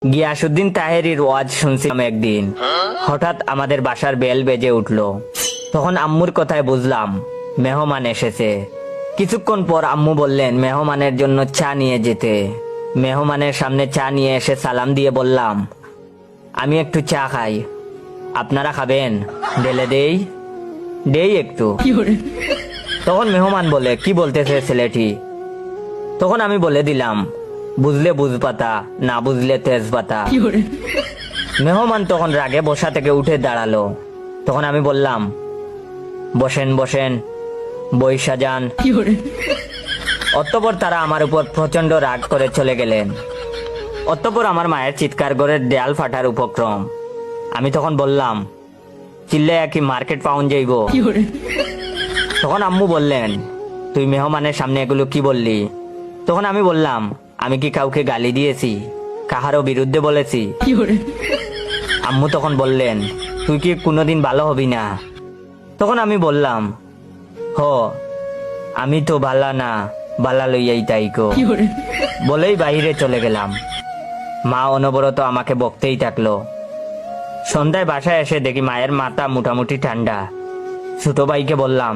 গিয়াসউদ্দিন তাহেরির ওয়াজ শুনছিলাম একদিন। হঠাৎ আমাদের বাসার বেল বেজে উঠলো। তখন আম্মুর কথায় বুঝলাম মেহমান এসেছে। কিছুক্ষণ পর আম্মু বললেন মেহমানের জন্য চা নিয়ে যেতে। মেহমানের সামনে চা নিয়ে এসে সালাম দিয়ে বললাম, আমি একটু চা খাই, আপনারা খাবেন? ঢেলে দেই একটু। তখন মেহমান বলে, কি বলতেছে ছেলেটি? তখন আমি বলে দিলাম, বুঝলে বুঝপাতা, না বুঝলে তেজপাতা। মেহমান তখন রাগে বসা থেকে উঠে দাঁড়ালো। তখন আমি বললাম, বসেন বসেন, বই সাজান। অতঃপর তারা আমার উপর প্রচন্ড রাগ করে চলে গেলেন। অতঃপর আমার মায়ের চিৎকার করে দেয়াল ফাটার উপক্রম। আমি তখন বললাম, চিল্লাইয়া কি মার্কেট পাউন যাইব? তখন আম্মু বললেন, তুই মেহমানের সামনে এগুলো কি বললি? তখন আমি বললাম, আমি কি কাউকে গালি দিয়েছি, কাহারও বিরুদ্ধে বলেছি? আম্মু তখন বললেন, তুই কি কোনোদিন ভালো হবি না? তখন আমি বললাম, হ, আমি তো ভালা না, বালা লইয়াই তাইকো। বলেই বাইরে চলে গেলাম। মা অনবরত আমাকে বকতেই থাকলো। সন্ধ্যায় বাসায় এসে দেখি মায়ের মাথা মোটামুটি ঠান্ডা। ছোট ভাইকে বললাম,